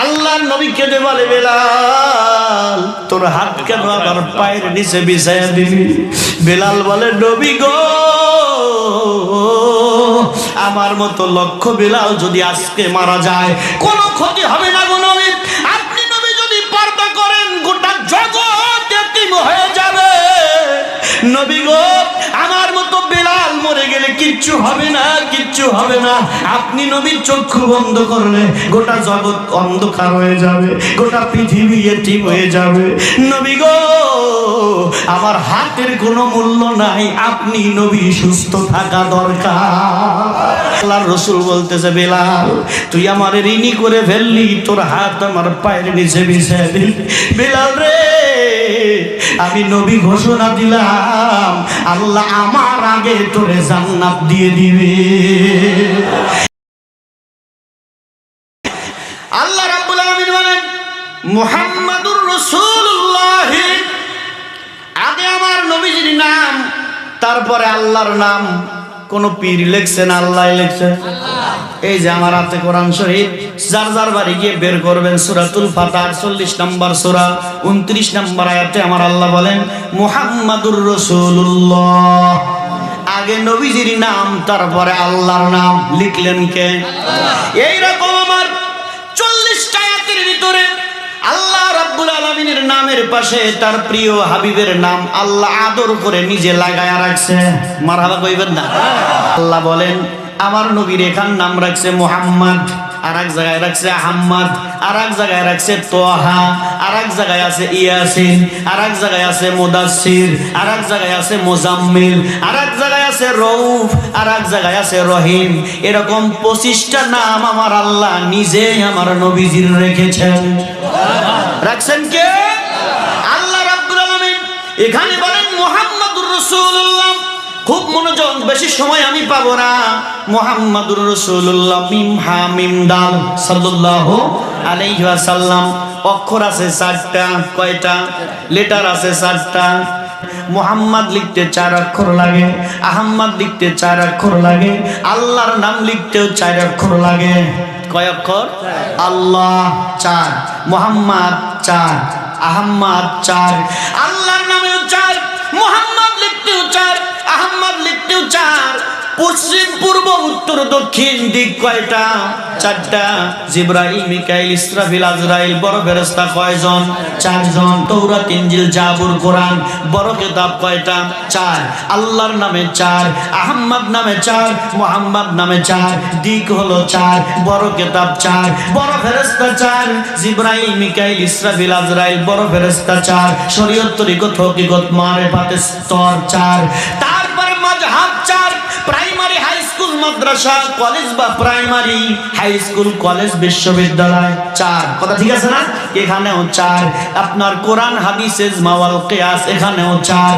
আল্লাহর নবী কেঁদে বলে, বেলাল তোর হাত কেন আমার পায়ের নিচে বিছাইয়া দিবি? বেলাল বলে, নবী গো, আমার মতো লক্ষ বেলাল যদি আজকে মারা যায় কোনো ক্ষতি হবে না গো নবী। আপনি নবী যদি পর্দা করেন গোটা জগৎ এতিম হয়ে যাবে। নবী গো, আমার মতো বেলাল মরে গেলে কিচ্ছু হবে না, কিচ্ছু হবে না। আপনি নবীর চক্ষু বন্ধ করলে গোটা জগৎ অন্ধকার হয়ে যাবে, গোটা পৃথিবী এতিম হয়ে যাবে। নবী গো, আমার হাতের কোনো মূল্য নাই, আপনি নবী সুস্থ থাকা দরকার। আল্লাহর রাসূল বলতেছে, বেলাল তুই আমার ঋণী করে ফেললি, তোর হাত আমার পায়ের নিচে বিছিয়ে দিলি। বেলাল রে, আমি নবী ঘোষণা দিলাম আল্লাহ আমার আগে তোরে জান্নাত দিয়ে দিবে। আল্লাহ রাব্বুল আলামিন বলেন, মুহাম্মাদুর রাসূলুল্লাহ, আগে আমার নবীজির নাম, তারপরে আল্লাহর নাম। কোন পীর লেখছেন, আল্লাহ লেখছেন। এই যে আমার হাতে কোরআন শরীফ, যার যার বাড়ি গিয়ে বের করবেন সূরাতুল ফাতহ 48 নম্বর সূরা 29 নম্বর আয়াতে আমার আল্লাহ বলেন, মুহাম্মাদুর রাসূলুল্লাহ, আগে নবীজির নাম তারপরে আল্লাহর নাম। লিখলেন কে? এই রকম আমার 40টা আয়াতের ভিতরে আল্লাহ রাব্বুল আলামিনের নামের পাশে তার প্রিয় হাবিবের নাম আল্লাহ আদর করে নিজে লাগায়া রাখছে। মারহাবা কইবেন না? আল্লাহ বলেন, আমার নবীর এখান নাম রাখছে মুহাম্মদ, আর এক জায়গায় রাখছে আহমদ, আর এক জায়গায় রাখছে তোহা, আর এক জায়গায় আছে ইয়াসিন, আর এক জায়গায় আছে মুদাসসির, আর এক জায়গায় আছে মুজাম্মিল, আর এক জায়গায় আছে রউফ, আর এক জায়গায় আছে রহিম। এরকম 25টা নাম আমার আল্লাহ নিজেই আমার নবীজির রেখেছেন। রাখছেন কে? আল্লাহ রাব্বুল আলামিন। এখানে বলেন মুহাম্মাদুর রাসূলুল্লাহ, খুব মনোযোগ, বেশি সময় আমি পাবো না। মুহাম্মাদুর রাসূলুল্লাহ, মিম হা মিম দাল সাল্লাল্লাহু আলাইহি ওয়াসাল্লাম। অক্ষর আছে 4টা। কয়টা? লেটার আছে 4টা। মুহাম্মদ লিখতে 4 অক্ষর লাগে, আহমদ লিখতে 4 অক্ষর লাগে, আল্লাহর নাম লিখতেও 4 অক্ষর লাগে। কয় অক্ষর? আল্লাহ 4, মুহাম্মদ 4, আহমদ 4, আল্লাহর নামেও 4, মুহাম্মদ লিখতেও 4, আহমদ লিখতেও 4। পশ্চিম পূর্ব উত্তর দক্ষিণ দিক কয়টা? 4টা। জিবরাইল, মিকাইল, ইসরাফিল, আজরাইল, বড় ফেরেশতা কয়জন? 4 জন। তাওরাত, ইনজিল, জাবুর, কোরআন, বড় কিতাব কয়টা? 4। আল্লাহর নামে 4, আহমদ নামে 4, মুহাম্মদ নামে 4, দিক হলো 4, বড় কিতাব 4, বড় ফেরেশতা 4, জিবরাইল, মিকাইল, ইসরাফিল, আজরাইল, বড় ফেরেশতা 4, শরীয়ত, তরিকত, হকিকত, মারিফাতের স্তর 4। তারপরে মাযহাব 4, প্রাইমারি, হাই স্কুল, মাদ্রাসা, কলেজ বা প্রাইমারি, হাই স্কুল, কলেজ, বিশ্ববিদ্যালয় 4। কথা ঠিক আছে না? এখানেও 4। আপনার কোরআন, হাদিস, ইজমা ওয়াল কিয়াস এখানেও 4।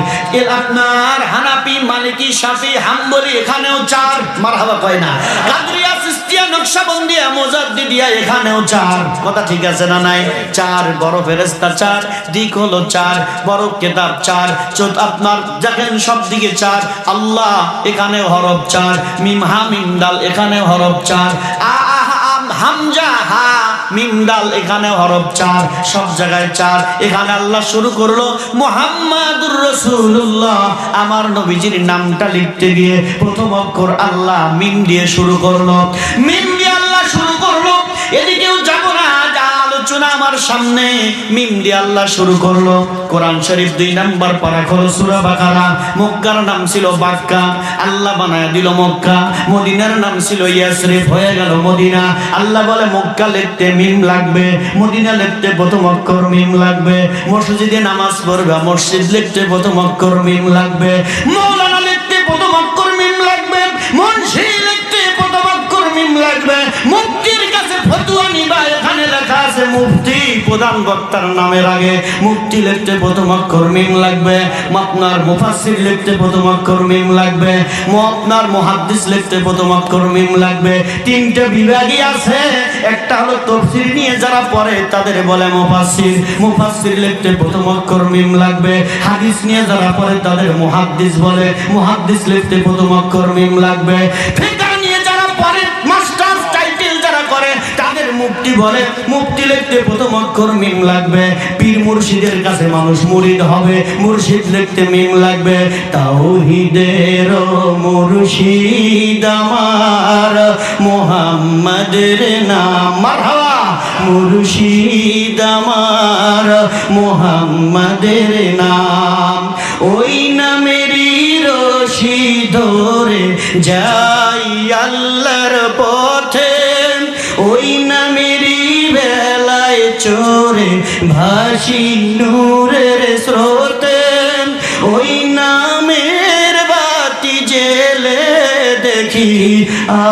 আপনার হানাফি, মালিকি, শাফি, হাম্বলি এখানেও 4। মারহাবা কয় না? কাদরিয়া, চিশতিয়া, নকশবন্দিয়া, মুজাদ্দিদিয়া এখানেও 4। কথা ঠিক আছে না? নাই? 4। বড় ফেরেশতা 4, দিক হলো 4, বড় কিতাব 4, আপনার দেখেন সব দিকে 4। আল্লাহ এখানেও হরফ 4, মিম হা মিম দাল এখানেও হরফ 4, হামজা হা মিম দাল এখানেও হরফ 4, সব জায়গায় 4। এখানে আল্লাহ শুরু করলো মুহাম্মাদুর রাসূলুল্লাহ, আমার নবীজির নামটা লিখতে গিয়ে প্রথম অক্ষর আল্লাহ মিম দিয়ে শুরু করলো। মিম দিয়ে আল্লাহ শুরু করলো, এদিকেও যাব না, আলোচনা আমার সামনে। মিম দিয়ে আল্লাহ শুরু করলো। কোরআন শরীফ 2 নম্বর পারা খোলো, সূরা বাকারা। মক্কার নাম ছিল বাক্কা, আল্লাহ বানায় দিল মক্কা। মদিনার নাম ছিল ইয়াসরিফ, হয়ে গেল মদিনা। আল্লাহ বলে মক্কা লিখতে মিম লাগবে, মদিনা লিখতে প্রথম অক্ষর মিম লাগবে, মসজিদে নামাজ পড়বে মসজিদ লিখতে প্রথম অক্ষর মিম লাগবে, মাওলানা লিখতে প্রথম অক্ষর মিম লাগবে, মুন্সি লিখতে প্রথম অক্ষর মিম লাগবে, মুফতির কাছে ফতোয়া নিবা এখানে লেখা আছে মুফতি, প্রধান বক্তার নামের আগে মুফতি লিখতে প্রথম অক্ষর মিম লাগবে, আপনার মুফাসসির লিখতে প্রথম অক্ষর মিম লাগবে, আপনার মুহাদ্দিস লিখতে প্রথম অক্ষর মিম লাগবে। 3টে বিভাগই আছে। একটা হলো তাফসীর নিয়ে যারা পড়ে তাদের বলে মুফাসসির, মুফাসসির লিখতে প্রথম অক্ষর মিম লাগবে। হাদিস নিয়ে যারা পড়ে তাদের মুহাদ্দিস বলে, মুহাদ্দিস লিখতে প্রথম অক্ষর মিম লাগবে। ফিকহ নিয়ে যারা পড়ে, মাস্টার্স টাইটেল যারা করে তাদের মুফতি মুফতি বলে, মুফতি লিখতে প্রথম অক্ষর মিম লাগবে। পীর মুর্শিদের কাছে মানুষ মুরিদ হবে, মুর্শিদ লিখতে মিম লাগবে। তাওহীদের মুর্শিদ আমার মুহাম্মাদের নাম, মারহাবা। মুর্শিদ আমার মুহাম্মাদের নাম, ওই নামেরই রশি ধরে যাই আল্লাহর পথে, ওই নামেরই বেলায় চোরে ভাসি নূরের স্রোতে, ওই নামের বাতি জেলে দেখি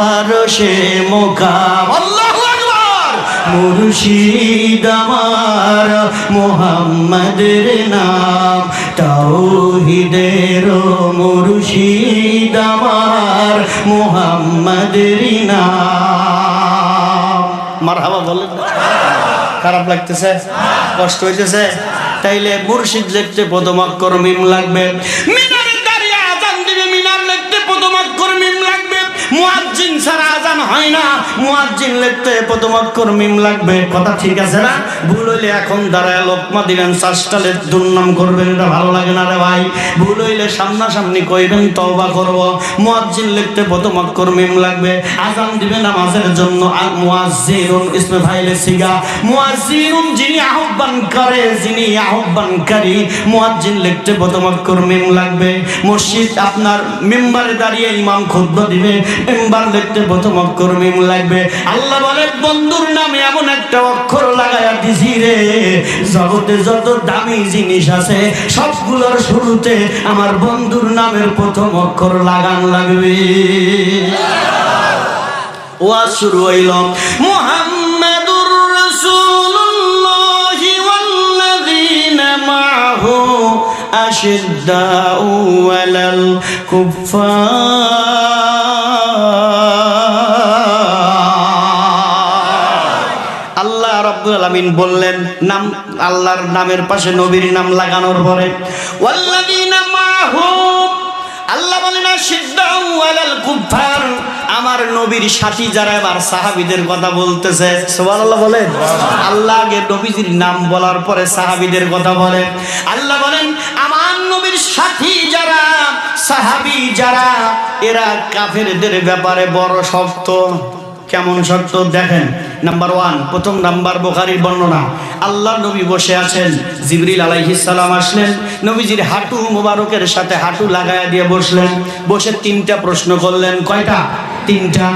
আরশে মুকাম। আল্লাহু আকবার। মুর্শিদ আমার মুহাম্মাদের নাম, তাওহীদের মুর্শিদ আমার মুহাম্মাদের নাম। মারহাবা বলেন। খারাপ লাগতেছে? কষ্ট হইতেছে? তাইলে মুর্শিদ লিখতে প্রথম অক্ষর মিম লাগবে। মিনারে দাঁড়িয়ে আজান দিবে, মিনার লিখতে প্রথম অক্ষর মিম লাগবে। মুয়াজ্জিন ছাড়া আজান হয় না, মুয়াজ্জিন লিখতে প্রথম অক্ষর মিম লাগবে। কথা ঠিক আছে না? ভুল হইলে এখন দাঁড়ায় লোকমা দিবেন, চাষটালে দুর্নাম করবেন, এটা ভালো লাগে না রে ভাই। ভুল হইলে সামনাসামনি কইবেন তওবা করব। মুয়াজ্জিন লিখতে প্রথম অক্ষর মিম লাগবে। আজান দিবে নামাজের জন্য, আর মুয়াজ্জিনুন ইসমে ফাইলে সিগা, মুয়াজ্জিনুন যিনি আহ্বান করে, যিনি আহ্বানকারী। মুয়াজ্জিন লিখতে প্রথম অক্ষর মিম লাগবে। মসজিদ আপনার মিম্বারে দাঁড়িয়ে ইমাম খুতবা দিবে, মিম্বার লিখতে প্রথম অক্ষর মিম লাগবে। আল্লাহ বলে, বন্ধুর নামে এমন একটা অক্ষর লাগায়া দিছি রে, জগতে যত দামি জিনিস আছে সবগুলোর শুরুতে আমার বন্ধুর নামের প্রথম অক্ষর লাগান লাগবে। ওয়াজ শুরু হইল, মুহাম্মাদুর রাসূলুল্লাহি ওয়াল্লাযীনা মা'হু আশিদ্দাউ আলাল কুফফার। আল্লাহ রাব্বুল আলামিন বললেন, নাম আল্লাহর নামের পাশে নবীর নাম লাগানোর পরে ওয়াল্লাযীনা মা'হু, আল্লাহ বলেন আশিদ্দাউ আলাল কুফফার, আমার নবীর সাথী যারা। এবার সাহাবীদের কথা বলতেছে, সুবহানাল্লাহ বলেন। আল্লাহ আগে নবীজির নাম বলার পরে সাহাবীদের কথা বলে। আল্লাহ বলেন, আমার নবীর সাথী যারা, সাহাবী যারা, এরা কাফেরদের ব্যাপারে বড় শক্ত। কেমন শক্ত দেখেন। নাম্বার 1, প্রথম নাম্বার বুখারীর বর্ণনা। আল্লাহ নবী বসে আছেন, জিবরিল আলাইহিস সালাম আসলেন, নবীজির হাঁটু মোবারকের সাথে হাঁটু লাগায়া দিয়ে বসলেন। বসে 3টা প্রশ্ন করলেন। কয়টা? 3টা।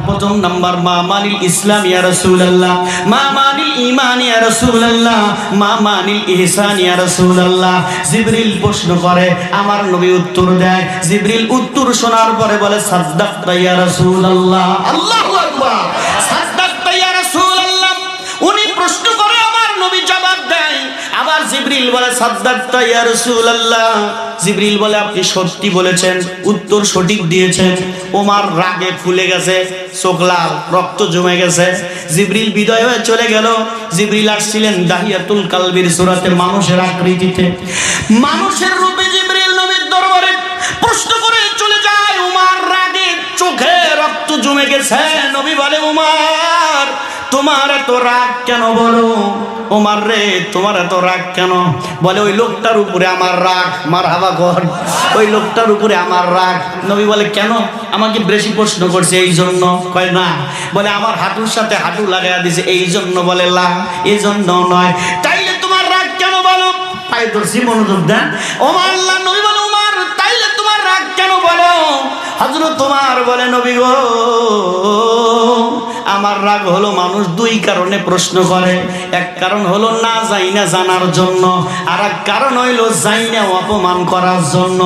প্রথম নাম্বার, মা মানিল ইসলাম ইয়া রাসূলুল্লাহ, মা মানিল ঈমান ইয়া রাসূলুল্লাহ, মা মানিল ইহসান ইয়া রাসূলুল্লাহ। জিবরিল প্রশ্ন করে, আমার নবী উত্তর দেয়। জিবরিল উত্তর শোনার পরে বলে, সাদ্দাকতা ইয়া রাসূলুল্লাহ। আল্লাহু আকবার। সাদ্দাকতা ইয়া রাসূলুল্লাহ। উনি প্রশ্ন করে, আমার নবী জবাব দেয়। আবার জিবরিল বলে, সাদ্দাকতা ইয়া রাসূলুল্লাহ। জিবরিল বলে, আপনি সত্যি বলেছেন, উত্তর সঠিক দিয়েছেন। ওমর রাগে ফুলে গেছে, চোখ লাল, রক্ত জমে গেছে। জিবরিল বিদায় হয়ে চলে গেল। জিবরিল আসছিলেন দাহিয়াতুল কালবির সূরাতে, মানুষের আকৃতিতে, মানুষের রূপে জিবরিল নবীর দরবারে প্রশ্ন করে চলে যায়। ওমর রাগে চোখে রক্ত জমে গেছে। নবী বলে, ওমর তোমার এত রাগ কেন? বলো ওমর রে, তোমার এত রাগ কেন? বলে, ওই লোকটার উপরে আমার রাগ। মারহাবা কর। ওই লোকটার উপরে আমার রাগ। নবী বলে, কেন? আমাকে বেশি প্রশ্ন করছে এই জন্য? কয় না। বলে, আমার হাঁটুর সাথে হাঁটু লাগাইয়া দিছে এই জন্য? বলে, লা, এই জন্য নয়। তাইলে তোমার রাগ কেন? বলো। পায়ে ধরছি, মনোযোগ দেন। ওমর, আল্লাহ নবী বলে, ওমর তাইলে তোমার রাগ কেন? বলো। হযরত ওমর বলে, নবী গো, আমার রাগ হলো মানুষ 2 কারণে প্রশ্ন করে। এক কারণ হলো না যাই না জানার জন্য, আর এক কারণ হইলো যাই না অপমান করার জন্য।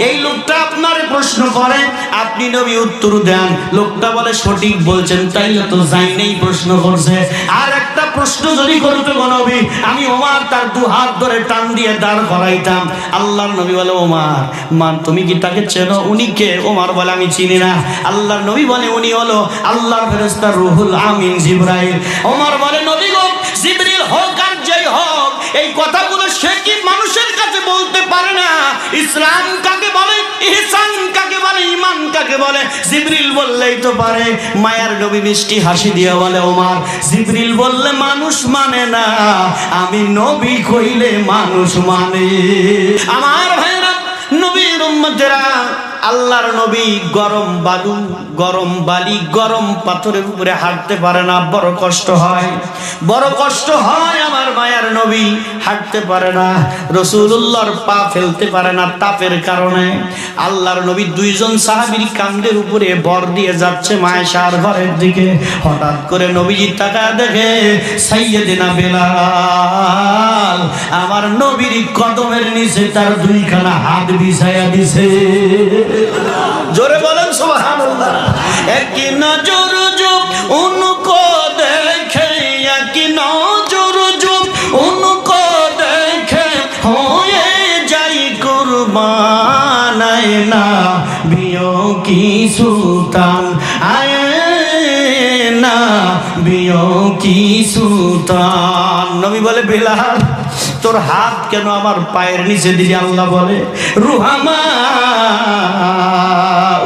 এই লোকটা আপনার প্রশ্ন করে, আপনি নবী উত্তর দেন। লোকটা বলে, সঠিক বলছেন, তাইলে তো যাই নাই প্রশ্ন করছে। আর একটা প্রশ্ন যদি করতে গো নবী, আমি ওমর তার 2 হাত ধরে টান দিয়ে দাঁড় করাইতাম। আল্লাহর নবী বলে, ওমর মান তুমি কি তাকে চেনো? উনি কে? ওমর বলে, আমি চিনি না। আল্লাহর নবী বলে, উনি হলো আল্লাহর ফেরেশতা রুহুল আমিন জিবরাইল। ওমর বলে, নবী গো, জিবরিল হোক আর যেই হোক, এই কথাগুলো সে কি মানুষের কাছে বলতে পারে না? ইসলাম কাকে বলে? ইহসান কাকে বলে, ঈমান কাকে বলে? জিবরিল বললেই তো পারে। মায়ার নবী মিষ্টি হাসি দিয়ে বলে, ওমর জিবরিল বললে মানুষ মানে না, আমি নবী কইলে মানুষ মানে। আমার ভাইরা, নবীর উম্মতেরা, আল্লাহর নবী গরম বালু, গরম বালি, গরম পাথরের উপরে হাঁটতে পারে না, বড় কষ্ট হয়, বড় কষ্ট হয়। আমার মায়ার নবী হাঁটতে পারে না, রাসূলুল্লাহর পা ফেলতে পারে না তাপের কারণে। আল্লাহর নবী দুইজন সাহাবীর কাঁধের উপরে ভর দিয়ে যাচ্ছে মায়েশার ঘরের দিকে। হঠাৎ করে নবীজি তাকায় দেখে সাইয়্যিদিনা বেলাল আমার নবীর কদমের নিচে তার দুইখানা হাত বিছায়া দিছে। জোরে বলেন সুবহানাল্লাহ। এক নজর जो उनको देखे, एक नजर जो उनको देखे, होए जाई कुर्बान आए ना बियों की सुल्तान, आए ना बियों की सुल्तान। नबी बोले बेलाल তোর হাত কেন আমার পায়ের নিচে দিলি? আল্লাহ বলে রুহামা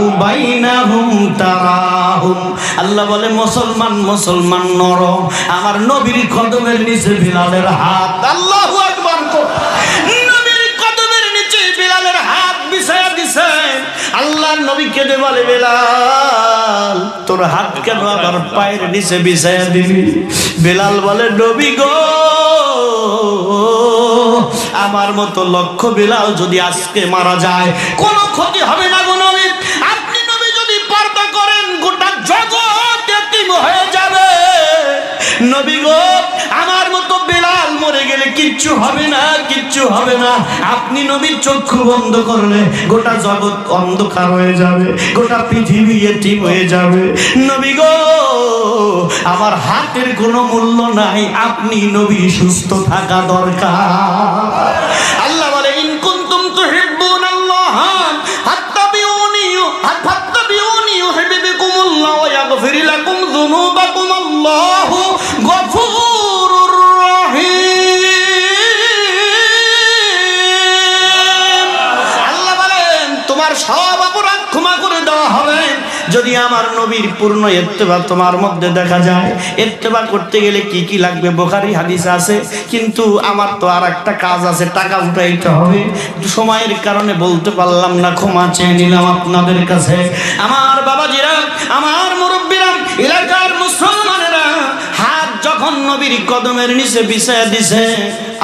উবাইনাহুম তারাহুম, আল্লাহ বলে মুসলমান মুসলমান নরম, আমার নবীর কদমের নিচে বিলালের হাত। আল্লাহু আকবার। নবীর কদমের নিচে বিলালের হাত বিছায়া দিছে। আল্লাহর নবী কেঁদে বলে বেলাল তোর হাত কেন আমার পায়ের নিচে বিছায়া দিলি? বেলাল বলে নবী গো, আমার মতো লক্ষ বেলাল যদি আজকে মারা যায় কোনো ক্ষতি হবে না গো নবী। আপনি নবী যদি পর্দা করেন গোটা জগৎ এতিম হয়ে যাবে। নবী গো, আমার মতো বেলাল মরে গেলে কিচ্ছু হবে না, কিচ্ছু হবে না। আপনি নবীর চক্ষু বন্ধ করলে গোটা জগৎ অন্ধকার হয়ে যাবে, গোটা পৃথিবী এতিম হয়ে যাবে। নবী গো, আমার হাতের কোনো মূল্য নাই, আপনি নবী সুস্থ থাকা দরকার। আল্লাহ বলে ইন কুনতুম তুহিব্বুনাল্লাহ ফাত্তাবিউনি ফাত্তাবিউনি ইউহিব্বুকুমুল্লাহ ওয়া ইয়াগফির লাকুম যুনুবাকুম, আল্লাহু গফুরুর রহিম। আল্লাহ বলেন তোমার সব অপরাধ ক্ষমা করে দেওয়া হবে যদি আমার নবীর পূর্ণ ইত্তেবা তোমার মধ্যে দেখা যায়। ইত্তেবা করতে গেলে কি কি লাগবে বুখারী হাদিস আছে, কিন্তু আমার তো আর একটা কাজ আছে, টাকা উঠাইতে হবে। সময়ের কারণে বলতে পারলাম না, ক্ষমা চেয়ে নিলাম আপনাদের কাছে। আমার বাবাজিরা, আমার মুরব্বীরা, এলাকার মুসলমানেরা, হাত যখন নবীর কদমের নিচে বিছায়া দিছে,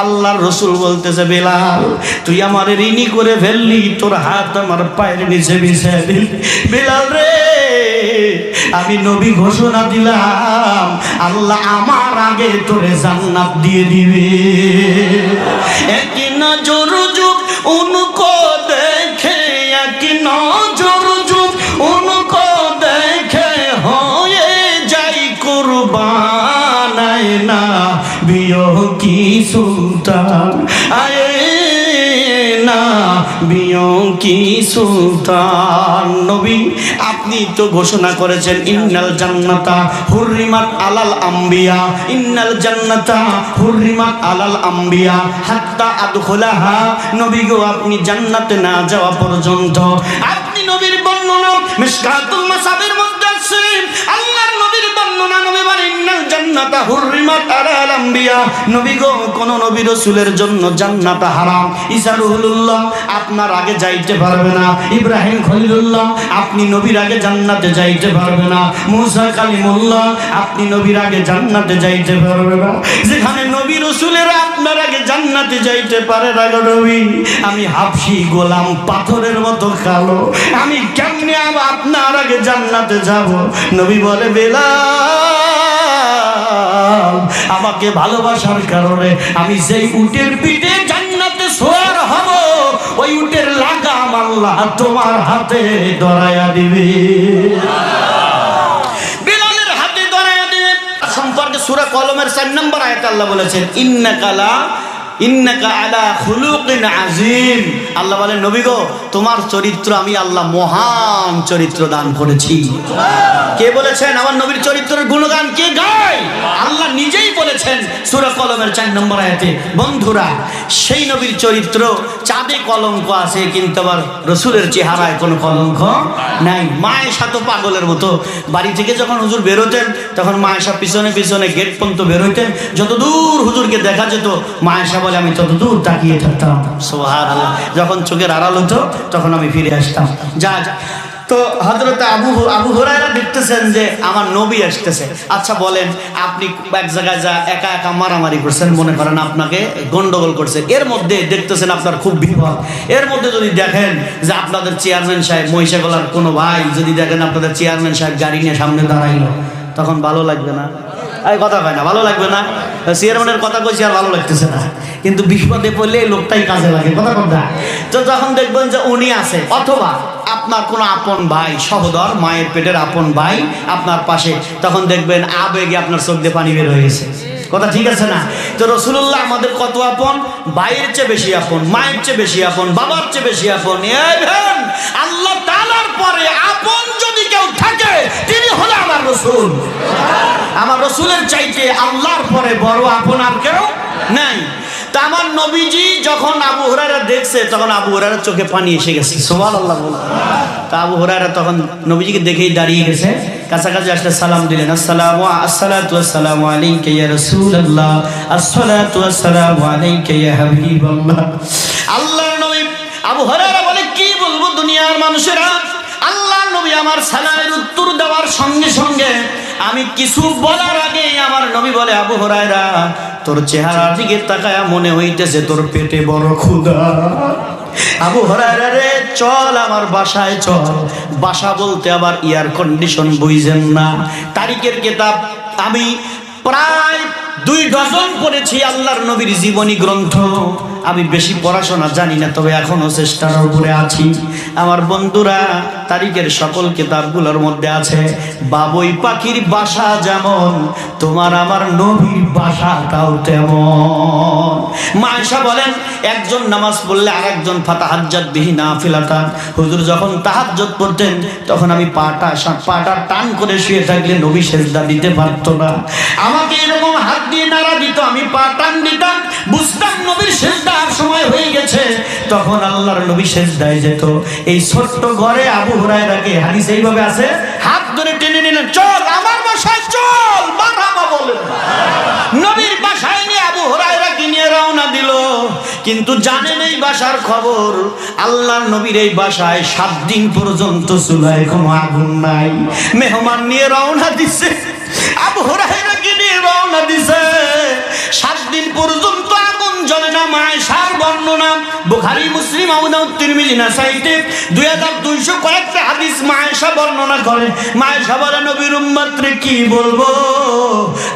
আল্লাহর রাসূল বলতেছে বেলাল তুই আমার ঋণী করে ফেললি, তোর হাত আমার পায়ের নিচে বিছায়া দিলি। বেলাল রে, আমি নবী ঘোষণা দিলাম আল্লাহ আমার আগে তোরে জান্নাত দিয়ে দিবে। এক নজর जो उनको देखे, एक नजर जो उनको देखे, होए जाई कुर्बान, आए ना बियों की सुल्तान, आए ना बियों की सुल्तान। नबी আপনি তো ঘোষণা করেছেন ইন্নাল জান্নাতা হুররিমাত আলাল আম্বিয়া, ইন্নাল জান্নাতা হুররিমাত আলাল আম্বিয়া হাত্তা আদখুলাহা। নবী গো, আপনি জান্নাতে না যাওয়া পর্যন্ত, আপনি নবীর বর্ণনা মিশকাতুল মাসাবির মধ্যে আছে, আল্লাহর নবীর বর্ণনা, নবী বলেন ইন্নাল জান্নাতা হুররিমাত আলাল আম্বিয়া। নবী গো, কোন নবী রাসূলের জন্য জান্নাত হারাম। ঈসা রুহুল্লাহ আপনার আগে যাইতে পারবে না, ইব্রাহিম খলিলুল্লাহ আপনি নবীর আগে জান্নাতে যাইতে পারবে না, মুসা কালিমুল্লাহ আপনি নবীর আগে জান্নাতে যাইতে পারবে না। যেখানে নবী রাসূলেরা আপনার আগে জান্নাতে যাইতে পারে না গো নবী, আমি হাবশী গোলাম পাথরের মতো কালো, আমি কেমনে আপনার আগে জান্নাতে যাব? নবী বলে বেলাল আমাকে ভালোবাসার কারণে আমি যেই উটের পিঠে জান্নাতে সওয়ার হব, ওই উটের লাগাম আল্লাহ তোমার হাতে ধরায়া দিবে। বেলালের হাতে ধরায়া দিবে সম্পর্কে সূরা কলমের 4 নম্বর আয়াতে আল্লাহ বলেছেন ইন্নাকা আলা খুলুকিন আযীম। আল্লাহ বলেন নবী গো, তোমার চরিত্র আমি আল্লাহ মহান চরিত্র দান করেছি। কে বলেছেন আমার নবীর চরিত্রের গুণগান? কে গায়? আল্লাহ নিজেই বলেছেন সূরা কলমের 4 নম্বর আয়াতে। বন্ধুরা, সেই নবীর চরিত্র চাঁদে কলঙ্ক আছে, কিন্তু আমার রসুলের চেহারায় কোনো কলঙ্ক নাই। মায়েশা তো পাগলের মতো, বাড়ি থেকে যখন হুজুর বেরোতেন তখন মায়েশা পিছনে পিছনে গেট পর্যন্ত বেরোতেন। যত দূর হুজুরকে দেখা যেত মায়েশা বলে আমি তত দূর তাকিয়ে থাকতাম। সুবহানাল্লাহ। যখন চোখের আড়াল হতো তখন আমি ফিরে আসতাম। যা তো হযরত আবু হুরায়রা দেখতেছেন যে আমার নবী আসতেছে। আচ্ছা বলেন, আপনি এক জায়গায় যা একা একা মারামারি করছেন, মনে করেন আপনাকে গন্ডগোল করছে, এর মধ্যে দেখতেছেন আপনার খুব বিপদ, এর মধ্যে যদি দেখেন যে আপনাদের চেয়ারম্যান সাহেব মহিষাগলার কোনো ভাই যদি দেখেন আপনাদের চেয়ারম্যান সাহেব গাড়ি নিয়ে সামনে দাঁড়াইলো, তখন ভালো লাগবে না? এই কথা হয় না, ভালো লাগবে না? চেয়ারম্যানের কথা কইছি আর ভালো লাগতেছে না, কিন্তু বিপদে পড়লে এই লোকটাই কাজে লাগে। কথা কথা তো যখন দেখবেন যে উনি আছে, অথবা আপনার কোনো আপন ভাই সহোদর মায়ের পেটের আপন ভাই আপনার পাশে, তখন দেখবেন আবেগে আপনার চোখ দিয়ে পানি বের হয়ে গেছে। কথা ঠিক আছে না? তো রাসূলুল্লাহ আমাদের কত আপন, ভাইয়ের চেয়ে বেশি আপন, মায়ের চেয়ে বেশি আপন, বাবার চেয়ে বেশি আপন। আল্লাহ তাআলার পরে আপন যদি কেউ থাকে তিনি হলো আমার রাসূল। আমার রাসূলের চাইতে আল্লাহর পরে বড় আপন আর কেউ নাই। তা আমার নবীজি যখন আবু হুরায়রা দেখছে তখন আবু হুরায়রার চোখে পানি এসে গেছে। সুবহানাল্লাহ। তা আবু হুরায়রা তখন নবীজিকে দেখেই দাঁড়িয়ে গেছে, কাছাকাছি আসলে সালাম দিলেন, আসসালাতু ওয়াসসালামু আলাইকা ইয়া রাসূলুল্লাহ, আসসালাতু ওয়াসসালামু আলাইকা ইয়া হাবিবাল্লাহ। আল্লাহর নবী আবু হুরায়রা বলে, কি বলবো দুনিয়ার মানুষেরা, আল্লাহর নবী আমার সালামের উত্তর দেওয়ার সঙ্গে সঙ্গে আমি কিছু বলার আগে আমার নবী বলে, আবু হুরায়রা তোর চেহারার দিকে তাকায়া মনে হইতেছে তোর পেটে বড় ক্ষুধা। আবু হুরায়রা রে চল আমার বাসায় চল। বাসা বলতে আবার এয়ার কন্ডিশন বুঝেন না। তারিখের কিতাব আমি প্রায় 2 ডজন পড়েছি, আল্লাহর নবীর জীবনী গ্রন্থ। আমি বেশি পড়াশোনা জানি না, তবে এখনো চেষ্টার উপরে আছি। আমার বন্ধুরা, তারিখের সকল কিতাবগুলোর মধ্যে আছে বাবুই পাখির বাসা যেমন তোমার আমার নবীর বাসাটাও তেমন। মায়েশা বলেন, একজন নামাজ পড়লে আরেকজন ফাতাহাজ্জাত বিহি নাফিলাতান। হুজুর যখন তাহাজ্জুদ পড়তেন তখন আমি পাটা টান করে শুয়ে থাকলে নবী সেজদা দিতে পারতো না। আমাকে এরকম হাত দিয়ে নাড়া দিত, আমি পা টান দিতাম, বুঝতাম নবীর সেজদার সময় হয়ে গেছে, তখন আল্লাহর নবী সেজদায় যেত। এই ছোট্ট ঘরে আবু হুরায়রাকে হাদিস এইভাবে আছে, হাত ধরে টেনে নিলেন, চল আমার বাসায় চল। মারহাবা বলেন। নবীর বাসায় নিয়ে আবু হুরায়রাকে নিয়ে রওনা দিল, কিন্তু জানেন এই বাসার খবর, আল্লাহর নবীর এই বাসায় 7 দিন পর্যন্ত চুলায় কোনো আগুন নাই। মেহমান নিয়ে রওনা দিছে, আবু হুরায়রাকে নিয়ে রওনা দিছে, 7 দিন পর্যন্ত আগুন জ্বলে না। মায়েশার বর্ণনা বুখারী, মুসলিম, আবু দাউদ, তিরমিজি, নাসাইতে 2200 কয়েকটা হাদিস মায়েশা বর্ণনা করে। মায়েশা বলে, নবীর উম্মত রে কি বলবো,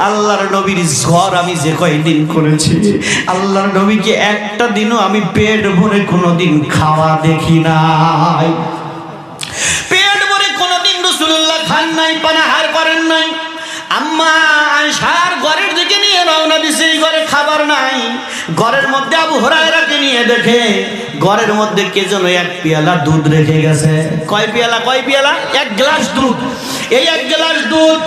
আল্লাহর নবীর ঘর আমি যে কয়দিন করেছি, আল্লাহর নবীকে একটা দিনও আমি পেট ভরে কোনোদিন খাওয়া দেখি নাই। পেট ভরে কোনোদিন রাসূলুল্লাহ খান নাই, পানাহার করেন নাই। আম্মা আয়েশার ঘরের দিকে নিয়ে রওনা দিছে, এই ঘরে খাবার নাই। ঘরের মধ্যে আবু হুরায়রাকে নিয়ে দেখে ঘরের মধ্যে কে যেন 1 পেয়ালা দুধ রেখে গেছে। কয় পেয়ালা? 1 গ্লাস দুধ। এই 1 গ্লাস দুধ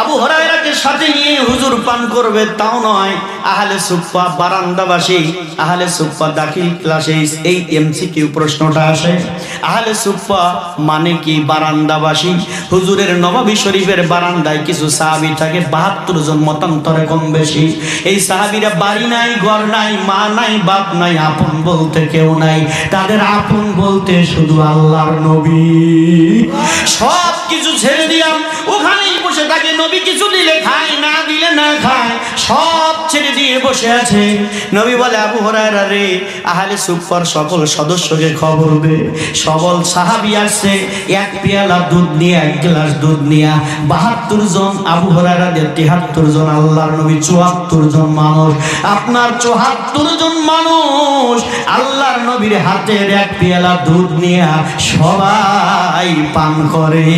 আবু হুরায়রাকে সাথে নিয়ে হুজুর পান করবে তাও নয়। আহলে সুফফা বারান্দাবাসী, আহলে সুফফা দাখিল ক্লাসে এই এমসিকিউ প্রশ্নটা আসে, আহলে সুফফা মানে কি? বারান্দাবাসী। হুজুরের নববী শরীফের বারান্দায় কিছু সাহাবী থাকে, 72 জন মতান্তরে কম বেশি। এই সাহাবীরা বাড়ি নাই, ঘর নাই, মা নাই, বাপ নাই, আপন বলতে কেউ নাই। তাদের আপন বলতে শুধু আল্লাহর নবী। সব কিছু ছেড়ে দিলাম, ওখানেই বসে থাকে। নবী কিছু দিলে খায়, না দিলে না খায়, সব ছেড়ে দিয়ে বসে আছে। নবী বলে, আবু হুরায়রা রে, আহলে সুফফার সকল সদস্যকে খবর দে, সবল সাহাবী আসছে 1 পেয়ালা দুধ নিয়ে, 1 গ্লাস দুধ নিয়ে। 72 জন আবু হুরায়রা দের 73 জন, আল্লাহর নবী 74 জন মানুষ। আপনার 74 জন মানুষ আল্লাহর নবীর হাতের 1 পেয়ালা দুধ নিয়ে সবাই পান করে।